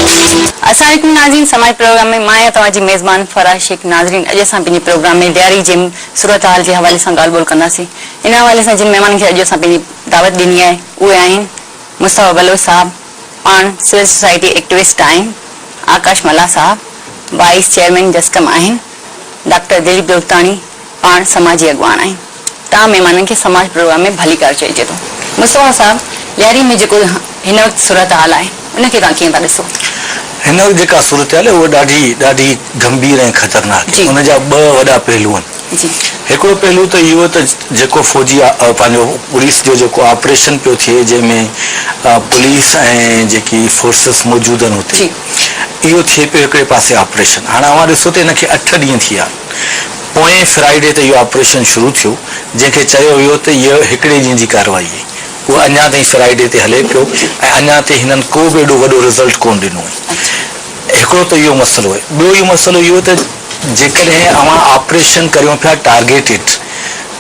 अस्सलाम नाज़रीन, समाज प्रोग्राम में मैं तवाजी मेज़बान फराज शेख। नाज़रीन, अॼु असां पंहिंजे प्रोग्राम में ॾियारी जे सूरत हाल जे हवाले सां ॻाल्हि ॿोल कंदासीं। इन हवाले सां जिन महिमाननि खे अॼु असां पंहिंजी दावत ॾिनी आहे उहे आहिनि मुस्तफ़ा बलोच साहब, पाण सिविल सोसाइटी एक्टिविस्ट आहिनि, आकाश मला साहब वाइस चेयरमैन जस्कम आहिनि, डॉक्टर दिलीप दोस्तानी पाण समाजी अॻवान आहिनि। तव्हां महिमाननि खे समाज प्रोग्राम में भली कार चइजे थो। मुस्तफ़ा साहब, ॾियारी में जेको हिन वक़्तु सूरत हाल आहे उनखे तव्हां कीअं था ॾिसो? हिन वक़्तु जेका सूरत हाल आहे उहा ॾाढी गंभीर ऐं ख़तरनाक आहे। उन जा ॿ वॾा पहलू आहिनि। हिकिड़ो पहलू त इहो त जेको फौजी पंहिंजो पुलिस जो जेको ऑपरेशन पियो थिए, जंहिंमें पुलिस ऐं जेकी फोर्सिस मौजूदु आहिनि हुते, इहो थिए पियो हिकिड़े पासे ऑपरेशन। हाणे अवां ॾिसो त हिनखे 8 ॾींहं थी विया। पोएं फ्राइडे ते इहो ऑपरेशन शुरू थियो, जंहिंखे चयो वियो त इहो हिकिड़े ॾींहं जी कार्रवाई आहे। उहा अञा ताईं फ्राइडे ते हले पियो ऐं अञा ताईं हिननि को बि एॾो वॾो रिज़ल्ट कोन ॾिनो आहे। हिकिड़ो त इहो मसइलो आहे। ॿियो इहो मसइलो इहो त जेकॾहिं अवां ऑपरेशन करियो पिया टारगेटेड,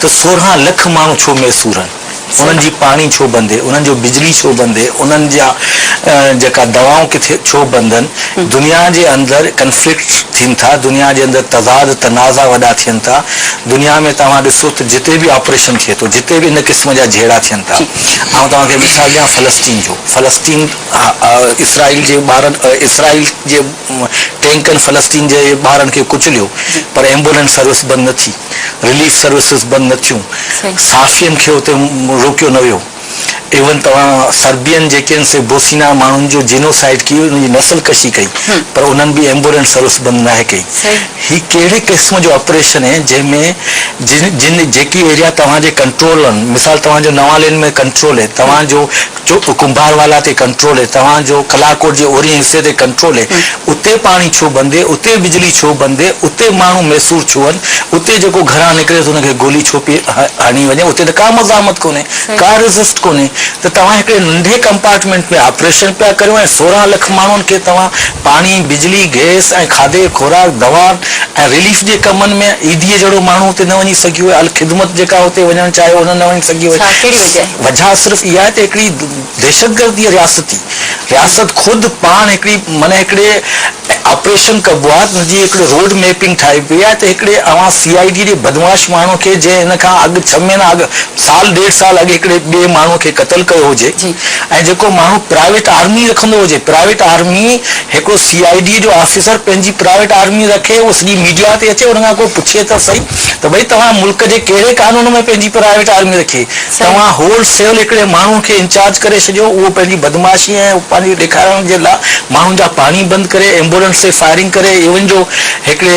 त 16 लख माण्हू छो मैसूर आहिनि? उन्हनि जी पाणी छो बंदि आहे? उन्हनि जो बिजली छो बंदि आहे? उन्हनि जा जेका दवाऊं किथे छो बंदि आहिनि? दुनिया जे अंदरि कंफ्लिक्ट थियनि था, दुनिया जे अंदरि तज़ाद तनाज़ा वॾा थियनि था। दुनिया में तव्हां ॾिसो त जिते बि ऑपरेशन थिए थो, जिते बि इन क़िस्म जा झेड़ा थियनि था। ऐं तव्हांखे मिसाल ॾियां फ़लस्तीन जो। फ़लस्तीन इसराइल जे ॿारनि, इसराइल जे टैंकनि फ़लस्तीन जे ॿारनि खे कुचलियो, पर एम्बुलेंस सर्विस बंदि न थी, रिलीफ सर्विसिस बंदि न थियूं, साफ़ियनि खे हुते रोकियो न वियो। इवन तव्हां सर्बियन जेके आहिनि से बोसिना माण्हुनि जो जेनोसाइड की, उनजी नस्ल कशी कई, पर उन्हनि बि एम्बुलेंस सर्विस बंदि नाहे कई। ही कहिड़े क़िस्म जो ऑपरेशन आहे जंहिंमें जेकी एरिया तव्हांजे कंट्रोल आहिनि, मिसाल तव्हांजो नवालेन में कंट्रोल आहे, तव्हांजो कुंभारवाला ते कंट्रोल आहे, तव्हांजो कलाकोट जे ओरिएं हिसे ते कंट्रोल आहे, उते पाणी छो बंदि आहे? उते बिजली छो बंदि आहे? उते माण्हू मैसूर छो आहिनि? उते जेको घरां निकिरे थो उनखे गोली छो पई हणी वञे? उते त का मज़ामत कोन्हे, का रेज़िस्ट कोन्हे। त तव्हां हिकिड़े नंढे कंपार्टमेंट में ऑपरेशन पिया करियो ऐं 16 लख माण्हुनि खे तव्हां पाणी, बिजली, गैस ऐं खाधे खुराक, दवा ऐं रिलीफ जे कमनि में ईदीअ जहिड़ो माण्हू हुते न वञी सघियो आहे। ख़िदमत जेका हुते वञणु चाहे उन न वञी सघियो आहे। वजह सिर्फ़ु इहा आहे त हिकिड़ी दहशतगर्दी रियासत ख़ुदि पाण हिकिड़ी माना हिकिड़े ऑपरेशन कबो आहे, हुनजी हिकिड़ो रोड मैपिंग ठाही पई आहे त हिकिड़े अवां CID जे बदमाश माण्हू खे जंहिं हिन खां अॻु 6 महीना अॻु, साल 1.5 साल अॻु हिकिड़े ॿिए माण्हू खे क़तल कयो हुजे, ऐं जेको माण्हू प्राइवेट आर्मी रखंदो हुजे, प्राइवेट आर्मी हिकिड़ो CID जो ऑफिसर पंहिंजी प्राइवेट आर्मी रखे, उहो सॼी मीडिया ते अचे, उन खां को पुछे त सही त भई तव्हां मुल्क जे कहिड़े कानून में पंहिंजी प्राइवेट आर्मी रखे? तव्हां होलसेल हिकिड़े माण्हू खे इंचार्ज करे छॾियो, उहो पंहिंजी बदमाशी ऐं पंहिंजी ॾेखारण जे लाइ माण्हुनि जा पाणी बंदि करे, एम्बुलेंस ते फायरिंग करे, इवन जो हिकिड़े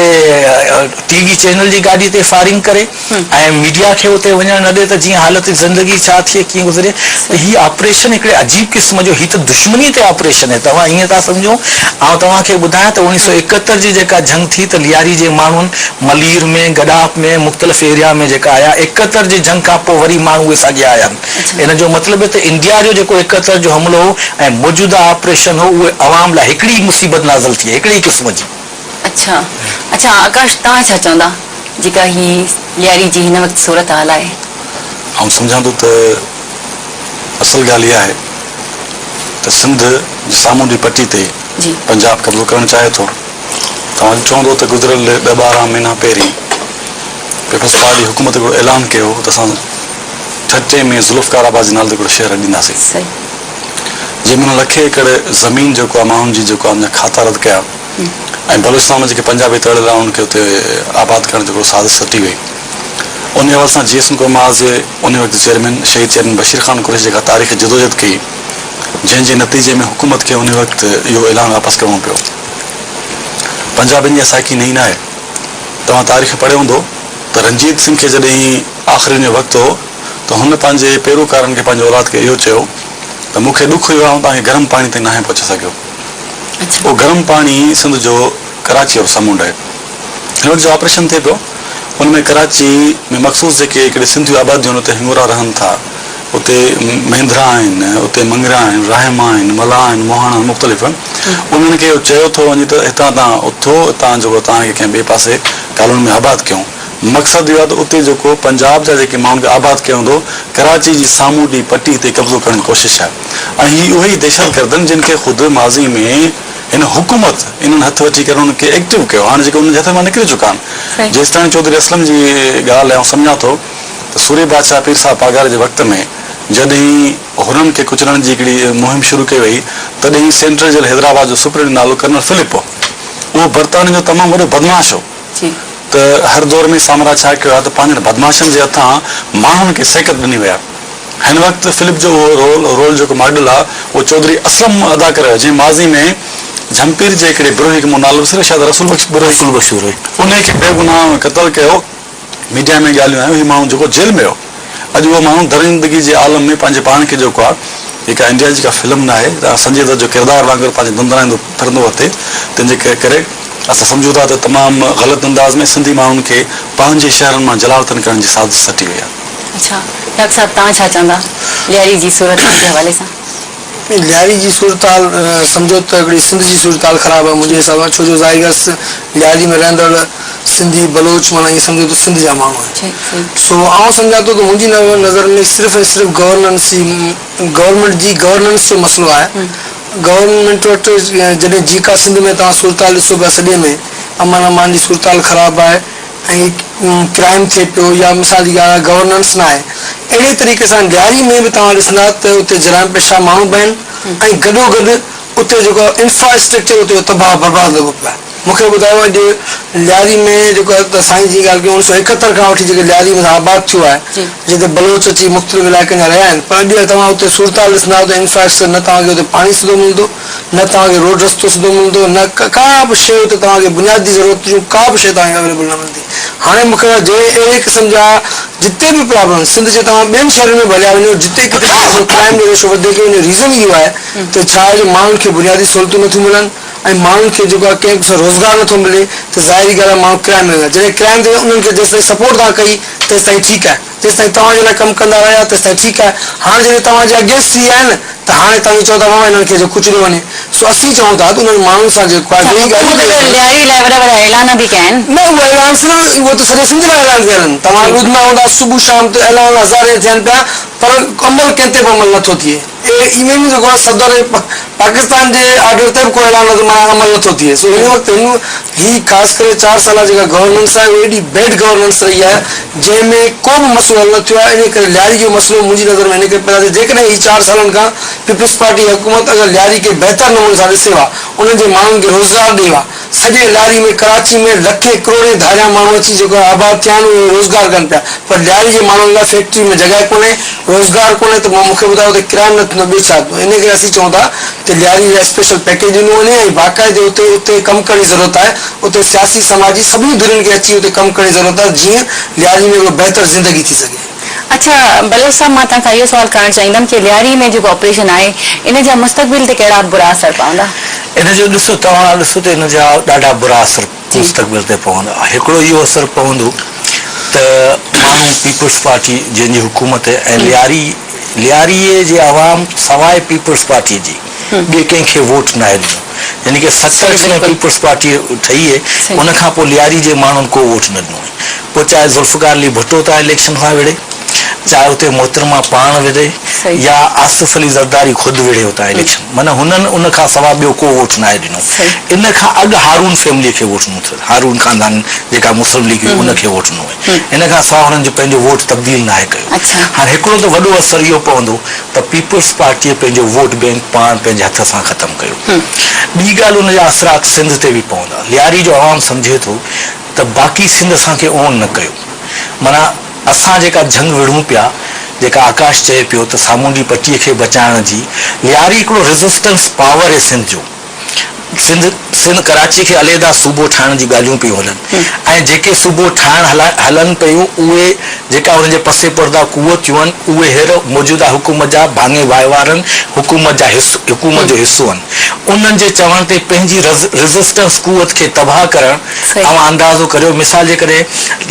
TV चैनल जी गाॾी ते फायरिंग करे, ऐं मीडिया खे उते वञणु न ॾे त जीअं हालत ज़िंदगी छा थिए, कीअं गुज़रे। त हीअ ऑपरेशन हिकिड़े अजीब क़िस्म जो, ही त दुश्मनी ते ऑपरेशन आहे। तव्हां ईअं था सम्झो। ऐं तव्हांखे ॿुधायां त 1971 जी जेका जंग थी त लियारी जे माण्हुनि मलीर में, गडाफ में, मुख़्तलिफ़ एरिया में जेका आया, 71 जी जंग खां पोइ वरी माण्हू उहे साॻिया आया आहिनि। इन जो मतिलबु आहे त इंडिया जो जेको 71 जो हमिलो हो ऐं मौजूदा ऑपरेशन हो, उहे अवाम लाइ हिकिड़ी मुसीबत नाज़िल थी आहे, हिकिड़ी क़िस्म जी। अच्छा आकाश, तव्हां छा चवंदा जेका ही लियारी जी हिन वक़्तु सूरत हाल आहे? आउं सम्झां थो त असल ॻाल्हि इहा आहे त सिंध जी सामूंडी पटी ते पंजाब कब्ज़ो करणु चाहे थो। तव्हां चवंदो त गुज़िरियल 10-12 महीना पहिरीं पीपल्स पार्टी हुकूमत हिकिड़ो ऐलान कयो त असां ठटे में ज़ुल्फ़िकार जे नाले ते हिकिड़ो शहर ॾींदासीं, जंहिंमें 1 लख एकड़ ज़मीन जेको आहे माण्हुनि जी जेको आहे खाता रद्द कया, ऐं बलूचिस्तान में जेके पंजाबी तड़ियल आहे उनखे हुते आबाद करण जो साज़िश सटी वई। उन हवाले सां GS हुकूमत जे उन वक़्तु चेयरमैन शहीद चेयरमैन बशीर ख़ान कुरैशी जेका तारीख़ जदोजहद कई, जंहिंजे नतीजे में हुकूमत खे उन वक़्तु इहो ऐलान वापसि करणो पियो। पंजाबियुनि जी असांखे नई न आहे। तव्हां तारीख़ पढ़ियो हूंदो त रंजीत सिंह खे जॾहिं आख़िरी जो वक़्तु हो त हुन पंहिंजे पेरोकारनि खे, पंहिंजे औलाद खे इहो चयो त मूंखे ॾुख इहो आहे तव्हांखे गरम पाणी ताईं नाहे पहुची सघियो। उहो गरम पाणी सिंध जो कराची जो समुंड आहे। हिन वक़्तु जो ऑपरेशन थिए पियो, उनमें कराची में मखसूस जेके हिकिड़े सिंधियूं आबादियूं आहिनि, उते हिंगोरा रहनि था, उते महिंद्रा आहिनि, उते मंगरा आहिनि, रहमा आहिनि, मला आहिनि, मोहाणा मुख़्तलिफ़ आहिनि। उन्हनि खे चयो थो वञे त हितां तव्हां उथो, हितां जेको तव्हांखे कंहिं ॿिए पासे कॉलोनी में आबाद कयूं। मक़सदु इहो आहे त उते जेको पंजाब जा जेके माण्हुनि खे आबाद कयो हूंदो, कराची जी सामूंडी पटी ते कब्ज़ो करण जी कोशिशि आहे। ऐं ही उहे ई दहशतगर्दनि जिन खे ख़ुदि माज़ी में इन हुकूमत इन्हनि हथ वठी करे उनखे एक्टिव कयो हाणे जेके उनजे हथ मां निकिरी चुका आहिनि जेसि ताईं चौधरी असलम जी ॻाल्हि आउं सम्झां थो त सूरी बादशाह पीर साहिब पागार जे वक़्त में जॾहिं हुननि खे कुचलण जी हिकिड़ी मुहिम शुरू कई वई तॾहिं सेंट्रल जेल हैदराबाद जो सुप्रीम नालो कर्नल फिलिप हो उहो बर्तानिया जो तमामु वॾो बदमाश हो त हर दौर में साम्राज्य छा कयो आहे त पंहिंजनि बदमाशनि जे हथां माण्हुनि खे सेकत ॾिनी विया हिन वक़्तु फिलिप जो रोल जेको मॉडल आहे उहो चौधरी असलम अदा करे जंहिं माज़ी में झंपीर जे हिकिड़े बिरोही खे नालो शायदि रसूल बख़्श उनखे बेगुनाह क़तल कयो मीडिया में ॻाल्हियूं आहियूं हीउ माण्हू जेको जेल में हो अॼु उहो माण्हू दरिंदगी जे आलम में पंहिंजे पाण खे जेको आहे जेका इंडिया जी का फिल्म न आहे संजय दत्त जो किरदारु वांगुरु पंहिंजे धुंधराईंदो फिरंदो हुते तंहिंजे करे असां सम्झूं था त तमामु ग़लति अंदाज़ में सिंधी माण्हुनि खे पंहिंजे शहरनि मां जलावतन करण जी साज़िश सटी वई आहे। अच्छा डॉक्टर साहब तव्हां छा चवंदा लियारी जी सूरत जे हवाले सां? लियारी जी सूरत हाल सम्झो त हिकिड़ी सिंध जी सूरत हाल ख़राबु आहे मुंहिंजे हिसाब सां छो जो ज़ाहिगस लियारी में रहंदड़ सिंधी बलोच माना ईअं सम्झो त सिंध जा माण्हू आहिनि सो आउं सम्झां थो त मुंहिंजी नज़र में सिर्फ़ु ऐं सिर्फ़ु गवर्नमेंट जी गवर्नेंस जो मसइलो आहे गवर्नमेंट वटि जॾहिं जीका सिंध में तव्हां सूरत हाल ॾिसो पिया सॼे में अमन अमान जी सूरत हाल ख़राबु आहे ऐं क्राइम थिए पियो या मिसाल जी ॻाल्हि आहे गवर्नेंस न आहे अहिड़े तरीक़े सां लियारी में बि तव्हां ॾिसंदा त उते जराइम पेशा माण्हू बि आहिनि ऐं गॾोगॾु उते जेको इंफ्रास्ट्रक्चर उते तबाह बर्बाद लॻो पियो आहे मूंखे ॿुधायो अॼु लियारी में जेको त साईं जी ॻाल्हि कयूं 1971 खां वठी जेके लियारी में आबाद थियो आहे जिते बलोच अची मुख़्तलिफ़ इलाइक़नि जा रहिया आहिनि पर अॼु तव्हां उते सूरत हाल ॾिसंदा त इंफ्रास्ट्रक्चर न तव्हांखे उते पाणी सिधो मिलंदो न तव्हांखे रोड रस्तो सिधो मिलंदो न का बि शइ उते तव्हांखे बुनियादी ज़रूरत जूं का बि शइ तव्हांखे अवेलेबल न मिलंदी हाणे मूंखे अहिड़े क़िस्म जा जिते बि प्रॉब्लम सिंध जे तव्हां ॿियनि शहरनि में भलिया वञो जिते किथे क्राइम जो रेशो वधे उन रीज़न इहो आहे त छा आहे माण्हुनि खे बुनियादी सहूलियतूं नथियूं मिलनि ऐं माण्हुनि खे जेको आहे कंहिं सां रोज़गार नथो मिले त ज़ाहिरी ॻाल्हि आहे माण्हू क्राइम में जॾहिं क्राइम थिए उन्हनि खे जेसि ताईं सपोर्ट तव्हां कई तेसि ताईं ठीकु आहे जेसि ताईं तव्हांजे लाइ कमु कंदा रहिया तेसि ताईं ठीकु आहे हाणे जॾहिं तव्हांजे अगेंस्ट थी विया आहिनि त हाणे तव्हां चओ था मां हिननि खे कुझु वञे सो असीं चऊं था त उन्हनि माण्हुनि सां जेको आहे न उहो ऐलान उहो त सॼे सिंध लाइ ऐलान थियल आहिनि तव्हां ॿुधंदा हूंदा सुबुह शाम ते ऐलान हज़ारे थियनि पिया पर अमल कंहिं ते बि अमल नथो थिए इवन जेको आहे सदर पाकिस्तान जे ऑर्डर ते बि को ऐलान अमल नथो थिए सो हिन वक़्तु ही ख़ासि करे 4 साल जेका गवर्नेंस आहे उहा एॾी बैड गवर्नेंस रही आहे जंहिंमें को बि मसइलो हल न थियो आहे इन करे लियारी जो मसइलो मुंहिंजी नज़र में इन करे पैदा थियो जेकॾहिं ही 4 सालनि खां पीपल्स पार्टी हुकूमत अगरि लियारी खे बहितर नमूने सां ॾिसे हा उन्हनि जे माण्हुनि खे रोज़गार ॾियो आहे सॼे लियारी में कराची में लखे करोड़े धारिया माण्हू अची जेको आबाद थिया आहिनि उहे रोज़गार कनि पिया पर लियारी जे माण्हुनि लाइ फैक्ट्री में जॻह कोन्हे रोज़गार कोन्हे त मूंखे ॿुधायो त क्राइम न थींदो ॿियो छा इन करे असीं चऊं था त लियारी लाइ स्पेशल पैकेज ॾिनो वञे ऐं बाक़ाइदे उते कमु करण जी ज़रूरत आहे उते सियासी समाजी सभिनी धुरियुनि खे अची उते कमु करण जी ज़रूरत आहे जीअं लियारी में उहा बहितर ज़िंदगी थी सघे। अच्छा बलोच साहब मां तव्हांखां इहो सवाल करणु चाहींदमि कि लियारी में जेको ऑपरेशन आहे इन जा मुस्तक़बिल ते कहिड़ा बुरा असर पवंदा? इन जो ॾिसो तव्हां ॾिसो त इन जा ॾाढा बुरा असर मुस्तक़बिल ते पवंदा हिकिड़ो इहो असरु पवंदो त माण्हू पीपल्स पार्टी जंहिंजी हुकूमत ऐं लियारीअ जे अवाम सवाइ पीपल्स पार्टीअ जी ॿिए कंहिंखे वोट न आहे ॾिनो यानी कि 70 में पीपल्स पार्टी ठही आहे उन खां पोइ लियारी जे माण्हुनि को वोट न ॾिनो पोइ चाहे ज़ुल्फ़कार अली भुट्टो था इलेक्शन खां विड़े चाहे उते मोहतरमा पाण विड़े या आसिफ अली ज़रदारी ख़ुदि विड़े हुतां इलेक्शन माना हुननि उन खां सवाइ ॿियो को वोट न आहे ॾिनो इन खां अॻु हारून फैमिलीअ खे वोट ॾिनो अथनि हारून ख़ानदान जेका मुस्लिम लीग हुई उनखे वोट ॾिनो आहे इन खां सवाइ हुननि जो पंहिंजो वोट तब्दील न आहे कयो हाणे हिकिड़ो त वॾो असरु इहो पवंदो त पीपल्स पार्टीअ पंहिंजो वोट बैंक पाण पंहिंजे हथ सां ख़तमु कयो ॿी ॻाल्हि उन जा असरात सिंध ते बि पवंदा लियारी जो अवाम सम्झे थो त बाक़ी सिंध असांखे ओन न कयो माना असां जेका जंग विढ़ूं पिया जेका आकाश चए पियो त सामूंडी पट्टीअ खे बचाइण जी लियारी हिकिड़ो रेज़िस्टेंस पावर आहे सिंध जो सिंध कराची खे अलहदा सूबो ठाहिण जी ॻाल्हियूं पियूं हलनि ऐं जेके सूबो ठाहिण हलनि पियूं उहे जेका उनजे पसे पर्दा कुवतियूं आहिनि उहे हेड़ो मौजूदा हुकूमत जा भाङे वाहिवारनि हुकूमत जो हिसो आहिनि उन्हनि जे चवण ते पंहिंजी रेज़िस्टेंस कुवत खे तबाह करणु तव्हां अंदाज़ो करियो मिसाल जे करे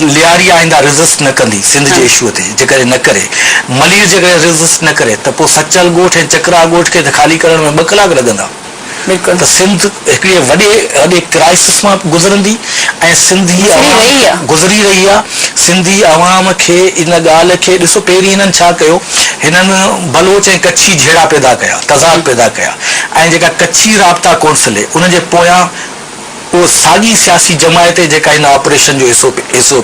लियारी आईंदा रेज़िस्ट न कंदी सिंध जे इशूअ ते जेकॾहिं न करे मलीर जेकॾहिं रेज़िस्ट न करे त पोइ सचल ॻोठ ऐं चकरा ॻोठ खे त ख़ाली करण में 2 कलाक लॻंदा त सिंध हिकिड़े वॾे क्राइसिस मां गुज़रंदी ऐं सिंधी गुज़री रही आहे सिंधी अवाम खे इन ॻाल्हि खे ॾिसो पहिरीं हिननि छा कयो हिननि बलोच ऐं कच्छी जहिड़ा पैदा कया, तज़ाद पैदा कया, ऐं जेका कच्छी राब्ता कौंसिल आहे उन जे पोयां वो साॻी सियासी जमायत जेका हिन ऑपरेशन जो हिसो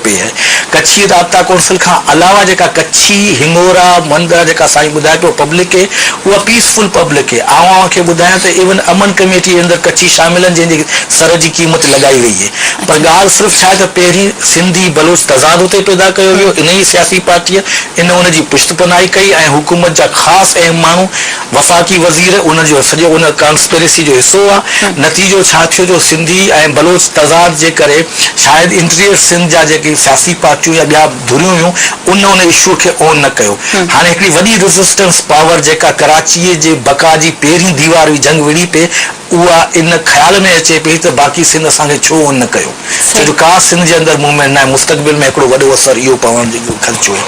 पई आहे। कच्छी राब्ता कौंसिल खां अलावा जेका कच्छी हिंगोरा मंदर जेका साईं ॿुधाए पियो पब्लिक खे, उहा पीसफुल पब्लिक आहे। आउं खे ॿुधायां त इवन अमन कमेटी जे अंदरि कच्छी शामिल आहिनि जंहिंजे सर जी क़ीमत लॻाई वई आहे। पर ॻाल्हि सिर्फ़ु छा आहे त पहिरीं सिंधी बलोच तज़ाद उते पैदा कयो वियो, इन ई सियासी पार्टीअ इन उन जी पुश्तपनाही कई ऐं हुकूमत जा ख़ासि अहम माण्हू वफ़ाक़ी वज़ीर उनजो सॼो उन कॉन्स्पिरेसी जो हिसो आहे। नतीजो छा थियो जो सिंधी ऐं बलोच तज़ाद जे करे शायदि इंटीरियर सिंध जा जेके सियासी पार्टियूं या ॿिया धुरियूं हुयूं उन इशू खे ऑन न कयो। हाणे हिकिड़ी वॾी रेज़िस्टेंस पावर जेका कराचीअ जे बका जी पहिरीं दीवार हुई, जंग विड़ी पे, उहा इन ख़्याल में अचे पई त बाक़ी सिंध असांखे छो ऑन न कयो, छो जो का सिंध जे अंदरि मूवमेंट न आहे। मुस्तक़बिल में हिकिड़ो वॾो असरु इहो पवण जो ख़र्चो आहे।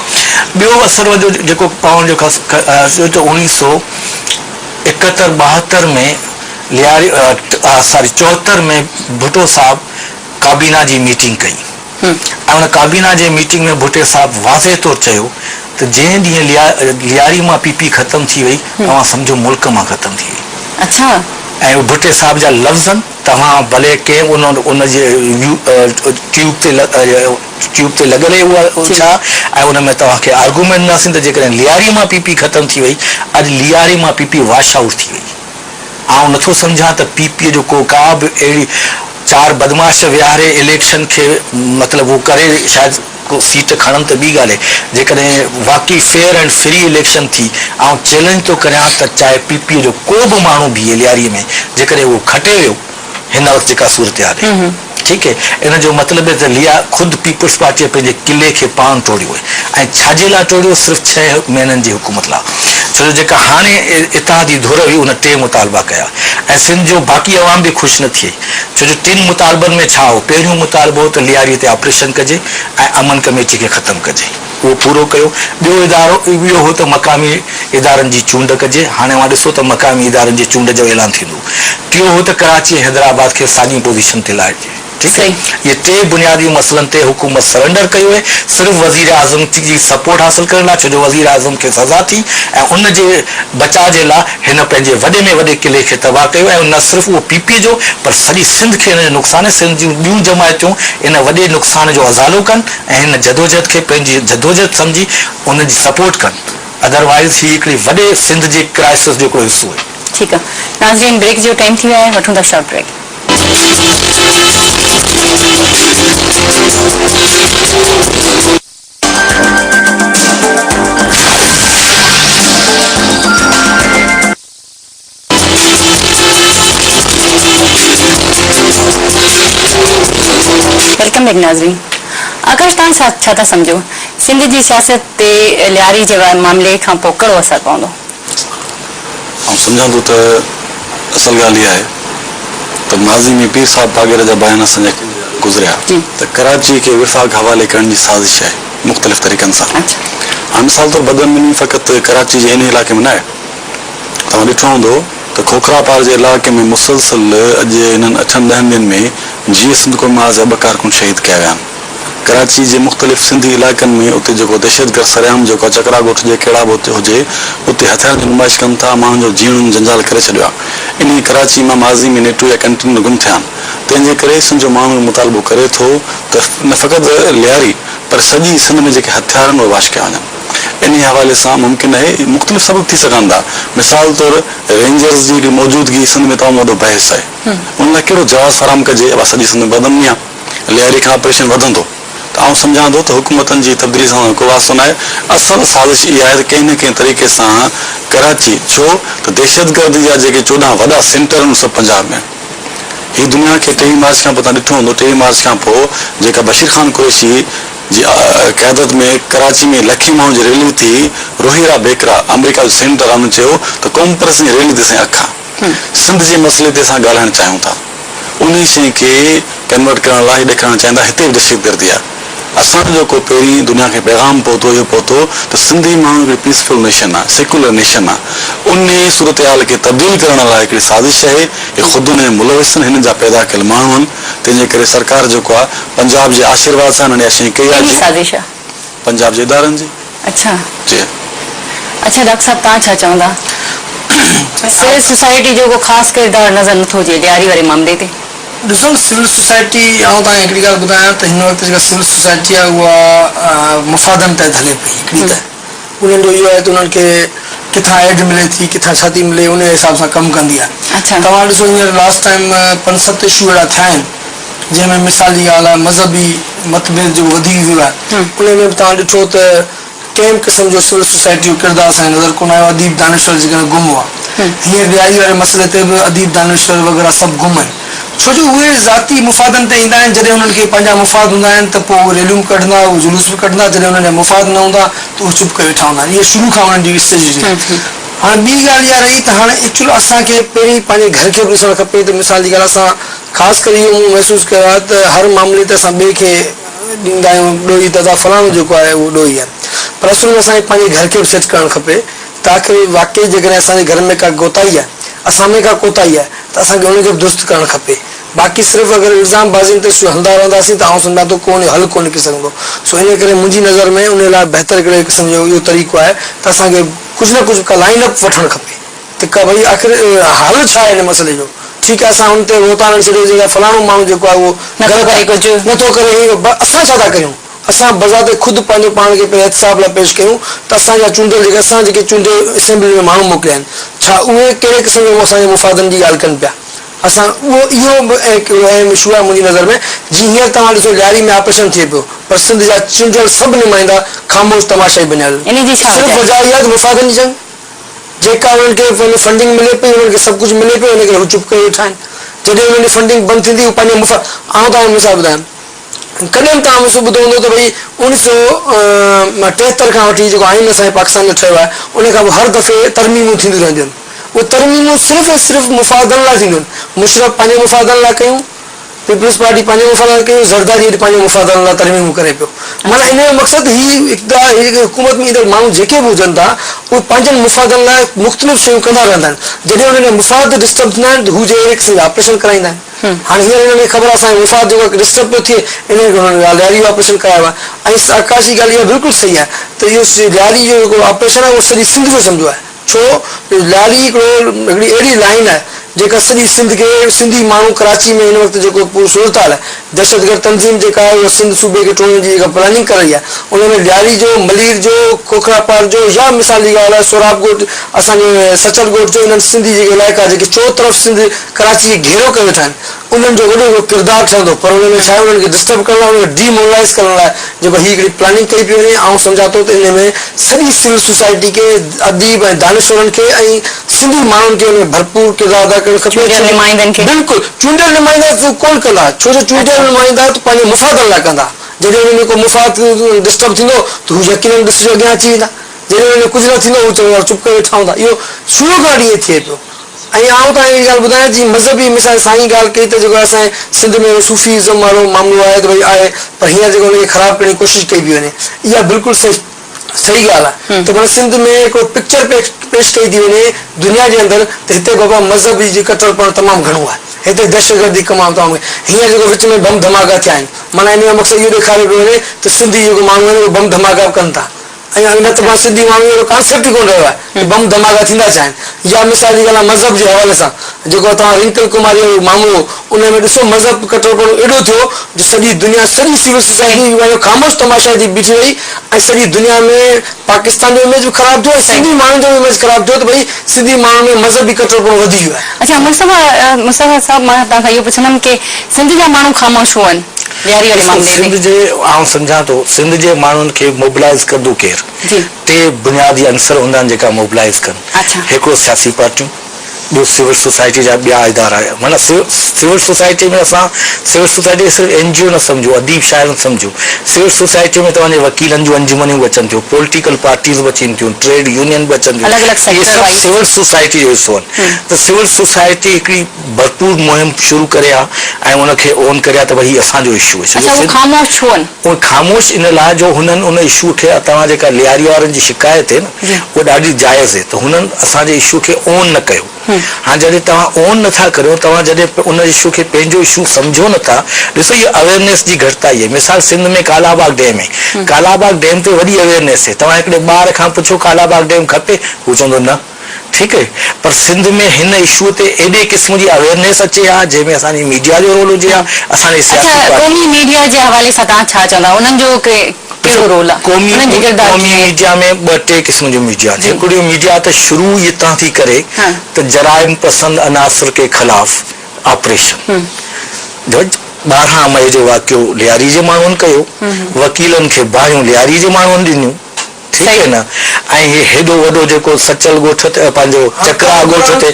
ॿियो असरु वॾो जेको पवण जो 1971-72 में लियारी 74 में भुट्टो साहब काबीना जी मीटिंग कई ऐं उन काबीना जे मीटिंग में भुट्टे साहब वाज़े तौर चयो त जंहिं ॾींहुं लियारी मां पीपी ख़तम थी वई तव्हां सम्झो मुल्क मां ख़तम थी वई। अच्छा। ऐं भुट्टे साहब जा लफ़्ज़ तव्हां भले कंहिं उन जे ट्यूब ते लॻल उहा छा ऐं उन में तव्हांखे आर्गूमेंट ॾींदासीं त जेकॾहिं लियारी मां पीपी ख़तम थी वई, अॼु लियारी मां पीपी वॉश आउट थी वई। आउं नथो सम्झां त पीपीअ जो का बि अहिड़ी 4 बदमाश विहारे इलेक्शन खे मतिलबु उहो करे शायदि को सीट खणनि त ॿी ॻाल्हि आहे। जेकॾहिं वाक़ई फेयर एंड फ्री इलेक्शन थी, आउं चैलेंज थो करियां त चाहे पीपीअ जो को बि माण्हू बीहे लियारीअ में, जेकॾहिं उहो खटे वियो हिन वक़्तु जेका सूरत हाल आहे, ठीकु आहे, इन जो मतिलबु आहे त ख़ुदि पीपल्स पार्टीअ पंहिंजे किले खे पाण टोड़ियो आहे। ऐं छाजे लाइ टोड़ियो? सिर्फ़ु 6 महीननि जी हुकूमत लाइ। छो जो जेका हाणे इत्तेहादी धुर हुई उन 3 मुतालबा कया ऐं सिंध जो बाक़ी अवाम बि ख़ुशि न थिए। छो जो 3 मुतालबनि में छा हो? पहिरियों मुतालबो त लियारी ते ऑपरेशन कजे ऐं अमन कमेटी खे ख़तमु कजे, उहो पूरो कयो। ॿियो इदारो इहो हो त मक़ामी इदारनि जी चूंड कजे। हाणे मां ॾिसो त मक़ामी इदारनि जी चूंड जो ऐलान थींदो। टियों हो त कराची हैदराबाद खे साॻी पोज़ीशन ते लाइजे। ठीकु आहे, ये 3 बुनियादी मसइलनि ते हुकूमत सरेंडर कयो आहे सिर्फ़ु वज़ीर आज़म जी सपोर्ट हासिल करण लाइ, छो जो वज़ीर आज़म खे सज़ा थी ऐं उन जे बचाव जे लाइ हिन पंहिंजे वॾे में वॾे किले खे तबाह कयो ऐं न सिर्फ़ु उहो पीपीअ जो पर सॼी सिंध खे हिन जो नुक़सानु आहे। सिंध जूं ॿियूं जमायतूं इन वॾे नुक़सान जो अज़ालो कनि ऐं हिन जदोजहद खे पंहिंजी जदोजहद सम्झी उन जी सपोर्ट कनि। अदरवाइज़ ही हिकिड़ी वॾे सिंध जे क्राइसिस जो हिकिड़ो हिसो आहे। ठीकु आहे नाज़रीन, ब्रेक जो टाइम थी वियो आहे, वठूं था शॉर्ट ब्रेक। वेलकम बैक नाज़रीन। आकाश, तव्हां छा था सम्झो सिंध जी सियासत ते लियारी जे मामले खां पोइ कहिड़ो असरु पवंदो? आउं सम्झां थो त असल ॻाल्हि इहा आहे त माज़ी में पीर साहब वग़ैरह जा बयान असांजा गुज़रिया त कराची खे विफ़ाक़ हवाले करण जी साज़िश आहे मुख़्तलिफ़ तरीक़नि सां। हाणे मिसाल तौर बदनमिनी फ़क़ति कराची जे इन इलाइक़े में न आहे। तव्हां ॾिठो हूंदो त खोखरापार जे इलाइक़े में मुसलसल अॼु इन्हनि 8-10 ॾींहंनि में जीअं सिंध कोमाज़ जा 2 कारकुन शहीद कया विया आहिनि। कराची जे मुख़्तलिफ़ सिंधी इलाइक़नि में उते जेको दहशतगर्द सरेआम जेको चकरा ॻोठ जे कहिड़ा बि उते हुजे उते हथियारनि जी नुमाइश कनि था, माण्हुनि जो जीवण जंजाल करे छॾियो आहे। इन कराची मां माज़ी में नेटू या कंटेनर गुम थिया आहिनि। तंहिंजे करे सिंध जो माण्हू मुतालबो करे थो त न फ़क़ति लियारी पर सॼी सिंध में जेके हथियार आहिनि उहे वाश कया वञनि। इन हवाले सां मुमकिन आहे मुख़्तलिफ़ सबब थी सघनि था। मिसाल तौर रेंजर्स जी मौजूदगी सिंध में तमामु वॾो बहस आहे। उन लाइ कहिड़ो जवाबु फराहम कजे? सॼी सिंध में बदमनी आहे, लियारी खां ऑपरेशन वधंदो त आउं सम्झां थो त हुकूमतनि जी तब्दीली सां को वास्तो न आहे। असल साज़िश इहा आहे त कंहिं न कंहिं तरीक़े सां कराची, छो त दहशतगर्दी जा जेके 14 वॾा सेंटर आहिनि सभु पंजाब में। हीअ दुनिया खे 23 मार्च खां पोइ तव्हां ॾिठो हूंदो, 23 मार्च खां पोइ जेका बशीर ख़ान कुरैशी जी क़यादत में कराची में लखी माण्हुनि जी रैली थी, रोहिरा बेकरा अमेरिका जो सेंटर आहे, हुन चयो त क़ौम परस्त जी रैली ते असां अखा सिंध जे मसइले ते असां ॻाल्हाइणु चाहियूं था। उन शइ खे कन्वर्ट करण लाइ ॾेखारणु चाहींदा हिते बि दहशतगर्दी आहे। असांजो को पहिरीं दुनिया खे पैगाम पहुतो इहो पहुतो त सिंधी माण्हू हिकिड़ी पीसफुल नेशन आहे, सेक्युलर नेशन आहे। उन सूरत हाल खे तब्दील करण लाइ हिकिड़ी साज़िश आहे। हे ख़ुदि हुन मुलविस आहिनि, हिन जा पैदा कयल माण्हू आहिनि। तंहिंजे करे सरकार जेको आहे पंजाब जे आशीर्वाद सां हिन शइ कई आहे। पंजाब जे इदारनि जी। अच्छा जी अच्छा डॉक्टर साहब तव्हां छा चवंदा सिविल सोसाइटी जो को ख़ासि किरदारु नज़र नथो अचे ॾियारी वारे मामले ते? ॾिसो सिविल सोसाइटी आउं तव्हांखे हिकिड़ी ॻाल्हि ॿुधायां त हिन वक़्तु जेका सिविल सोसाइटी आहे उहा मुफ़ादनि तहत हले पई हिकिड़ी त उन्हनि जो इहो आहे त उन्हनि खे किथां एड मिले थी किथां छा थी मिले उन हिसाब सां कमु कंदी आहे। तव्हां ॾिसो हींअर लास्ट टाइम 5-7 इशू अहिड़ा थिया आहिनि जंहिंमें मिसाल जी ॻाल्हि आहे मज़हबी मतभेद जो वधी वियो आहे उन में बि तव्हां ॾिठो त कंहिं क़िस्म जो सिविल सोसाइटी जो किरदारु असांखे नज़र कोन आयो। अदीब दानेश्वर जेकॾहिं गुम हुआ हींअर ॾियारी वारे मसइले ते बि अदीब दानेश्वर वग़ैरह सभु गुम आहिनि छो जो उहे ज़ाती मुफ़ादनि ते ईंदा आहिनि। जॾहिं उन्हनि खे पंहिंजा मुफ़ाद हूंदा आहिनि त पोइ उहे रैलियूं कढंदा उहे जुलूस बि कढंदा जॾहिं उन्हनि जा मुफ़ाद न हूंदा त उहे चुप करे वेठा हूंदा आहिनि। इहे शुरू खां उन्हनि जी स्ट्रेटजी हाणे ॿी ॻाल्हि इहा रही त हाणे एक्चुअली असांखे पहिरीं पंहिंजे घर खे बि ॾिसणु खपे त मिसाल जी ॻाल्हि असां ख़ासि करे इहो मूं महसूसु कयो आहे त हर मामले ते असां ॿिए खे ॾींदा आहियूं ॾोही दादा फलाणो जेको आहे उहो ॾोही आहे पर असुल में असांखे पंहिंजे घर खे बि सेट करणु खपे ताकी वाक़ई जेकॾहिं असांजे घर में का कोताही आहे असां में का कोताही आहे त असांखे उनखे बि दुरुस्त करणु खपे। बाक़ी सिर्फ़ु अगरि इल्ज़ाम बाज़ियुनि ते हलंदा रहंदासीं त आउं सम्झां थो कोन हल कोन निकिरी सघंदो। सो इन करे मुंहिंजी नज़र में उन लाइ बहितर हिकिड़े क़िस्म जो इहो तरीक़ो आहे त असांखे कुझु न कुझु का लाइन अप वठणु खपे त का भई आख़िर हल छा आहे हिन मसइले जो। ठीकु आहे असां हुन ते रोतारण छॾियो जेका फलाणो माण्हू जेको आहे उहो नथो करे असां छा था कयूं असां बज़ाते ख़ुदि पंहिंजो पाण खे पहिरियों एहतिसाब लाइ पेश कयूं त असांजा चूंडियल जेके असां जेके चूंडियल असेंबली में माण्हू मोकिलिया आहिनि छा उहे कहिड़े क़िस्म जो असांजे मुफ़ादनि जी ॻाल्हि कनि पिया। असां उहो इहो बि अहम इशू आहे मुंहिंजी नज़र में। जीअं हींअर तव्हां ॾिसो ॾियारी में ऑपरेशन थिए पियो पर सिंध जा चूंडियल सभु नुमाइंदा ख़ामोश तमाशा ई बनिया सिर्फ़ु वजह इहा आहे मुफ़ादनि जी जंग जेका उन्हनि खे फंडिंग मिले पई उन्हनि खे सभु कुझु मिले पियो हिन करे हू चुप करे वेठा आहिनि। जॾहिं उन्हनि जी फंडिंग बंदि थींदी हू पंहिंजे मुफ़ाद आउं तव्हांखे मिसाल ॿुधायां कॾहिं तव्हां मूंखे ॿुधो हूंदो त भई 1973 खां वठी जेको आइन असांजे पाकिस्तान में ठहियो आहे उन खां पोइ हर दफ़े तरमीमूं थींदियूं रहंदियूं आहिनि। उहे तरमीमूं सिर्फ़ु ऐं सिर्फ़ु मुफ़ादनि लाइ थींदियूं आहिनि। मुशरफ पंहिंजे मुफ़ादनि लाइ कयूं पीपल्स पार्टी पंहिंजे मुफ़ादनि लाइ कयूं ज़रदारी पंहिंजे मुफ़ादनि लाइ तरमीमूं करे पियो। माना इन जो मक़सदु हीउ हुकूमत में ईंदड़ माण्हू जेके बि हुजनि था उहे पंहिंजनि मुफ़ादनि लाइ मुख़्तलिफ़ शयूं कंदा रहंदा आहिनि। जॾहिं उन्हनि जा मुफ़ाद डिस्टर्ब थींदा आहिनि त हू अहिड़े क़िस्म जा ऑपरेशन कराईंदा आहिनि। हाणे हींअर हिननि खे ख़बर आहे असांजो मुफ़ाद जेको डिस्टर्ब पियो थिए इन करे हुननि ॾियारी ऑपरेशन करायो आहे। ऐं आकाश जी ॻाल्हि इहा बिल्कुलु सही आहे त इहो ॾियारी जो जेको ऑपरेशन आहे उहो सॼी सिंध जो सम्झो आहे छो ॾियारी हिकिड़ी अहिड़ी लाइन आहे जेका सॼी सिंध खे सिंधी माण्हू कराची में हिन वक़्तु जेको पूरो सूरत हाल आहे दहशतगर्द तंज़ीम जेका आहे उहा सिंध सूबे खे टोड़ण जी जेका प्लानिंग करे रही आहे उन में ॾियारी जो मलीर जो खोखरापार जो या मिसाल जी ॻाल्हि आहे सोराब ॻोठ असांजे सचल ॻोठ जो इन्हनि सिंधी जेके इलाइक़ा जेके चो तरफ़ सिंध कराची खे घेरो करे वेठा आहिनि उन्हनि जो वॾो वॾो किरदारु ठहंदो पर उन में छा आहे उन्हनि खे डिस्टर्ब करण लाइ उनखे डीमोरलाइज़ करण लाइ जेको हीअ हिकिड़ी प्लानिंग कई पई वञे। ऐं सम्झां थो त इन में सॼी सिविल सोसाइटी खे अदीब ऐं दानिशवरनि खे ऐं सिंधी माण्हुनि खे उन भरपूर किरदारु अदा करणु खपे। बिल्कुलु चूंडियल नुमाइंदा कोन कंदा छो जो चूंडियल नुमाइंदा त पंहिंजे मुफ़ादनि लाइ कंदा। जॾहिं उन्हनि को मुफ़ाद डिस्टर्ब थींदो त हू यकीनन ॾिसजो अॻियां अची वेंदा। जॾहिं उन्हनि कुझु न थींदो हू चवंदा चुप करे वेठा हूंदा। इहो शुरू खां वठी थिए पियो। ऐं आउं तव्हांखे इहा ॻाल्हि ॿुधायां जीअं मज़हबी मिसाल साईं ॻाल्हि कई त जेको असांजे सिंध में सूफ़ीज़म वारो मामिलो आहे त भई आहे पर हींअर जेको हुनखे ख़राबु करण जी कोशिशि कई पई वञे इहा बिल्कुलु सही ॻाल्हि आहे त माना सिंध में हिकिड़ो पिक्चर पेश कई थी वञे दुनिया जे अंदरि त हिते बाबा मज़हबी जी कटड़पण तमामु घणो आहे। हिते दहशतगर्दी तमामु हींअर जेको विच में बम धमाका थिया आहिनि माना इन जो मक़सदु इहो ॾेखारियो पियो वञे त सिंधी जेको माण्हू आहिनि उहे बम धमाका बि कनि था ऐं न त मां सिंधी माण्हू जो कॉन्सेप्ट ई कोन रहियो आहे बम धमाका थींदा छा आहिनि। या मिसाल जी ॻाल्हि आहे मज़हब जे हवाले सां जेको तव्हां रिंकल कुमारी जो मामलो उन में ॾिसो मज़हब कटड़पण एॾो थियो जो सॼी दुनिया सॼी सिविल सोसाइटी ख़ामोश तमाशा थी बीठी रही ऐं सॼी दुनिया में पाकिस्तान जो इमेज बि ख़राबु थियो ऐं सिंधी माण्हुनि जो इमेज ख़राबु थियो त भई सिंधी माण्हुनि में मज़हबी कटड़पण वधी वियो आहे। अच्छा मुस्तफ़ा साहब मां तव्हांखां इहो पुछंदमि की सिंध जा माण्हू ख़ामोश हुअनि ॾियारी वारे मामले में। सिंध जे आउं सम्झां थो सिंध जे माण्हुनि खे मोबिलाइज़ कंदो केरु टे बुनियादी अंसर हूंदा आहिनि जेका मोबिलाइज़ कनि। हिकिड़ो सियासी पार्टियूं ॿियो सिविल सोसाइटी जा ॿिया इदारा माना सिविल सोसाइटी में असां सिविल सोसाइटी सिर्फ़ु NGO न सम्झो अदीब शाइर न सम्झो सिविल सोसाइटी में तव्हांजे वकीलनि जूं अंजुमनियूं बि अचनि थियूं पॉलिटिकल पार्टीज़ बि अचनि थियूं ट्रेड यूनियन बि अचनि थियूं इहे सभु सिविल सोसाइटी जो हिसो आहिनि। त सिविल सोसाइटी हिकिड़ी भरपूर मुहिम शुरू करे आहे ऐं उनखे ओन करे आहे त भई असांजो इशू आहे। उहे ख़ामोश इन लाइ जो हुननि उन इशू खे तव्हां जेका लियारी वारनि जी शिकायत आहे न उहा ॾाढी जाइज़ आहे त हुननि असांजे इशू खे ओन न कयो। हाँ जॾहिं तव्हां ओन नथा करियो, तव्हां जॾहिं उन इशू खे पंहिंजो इशू सम्झो नथा, ॾिसो इहा अवेयरनेस जी घटिताई आहे। मिसाल सिंध में कालाबाग डैम आहे, कालाबाग डैम ते वॾी अवेयरनेस आहे। तव्हां हिकिड़े ॿार खां पुछो कालाबाग डैम खपे, हू चवंदो न, ठीक है। पर सिंध में हिन इशू ते एॾे क़िस्म जी अवेयरनेस अचे हा जंहिंमें असांजी मीडिया जो रोल हुजे हा, असांजे सियासी क़ौमी मीडिया जे हवाले सां तव्हां छा चवंदा, उन्हनि जो कहिड़ो रोल आहे? क़ौमी मीडिया में ॿ टे क़िस्म जो मीडिया आहे। हिकिड़ो मीडिया त शुरू हितां थी करे त जराइम पसंद अनासर के ख़िलाफ़ ऑपरेशन, 12 मई जो वाक़ियो लियारी जे माण्हुनि कयो, वकीलनि खे बाहियूं लियारी जे माण्हुनि ॾिनियूं, ठीक है ना। ऐं हेॾो वॾो जेको सचल ॻोठ ते पंहिंजो चकरा ॻोठ ते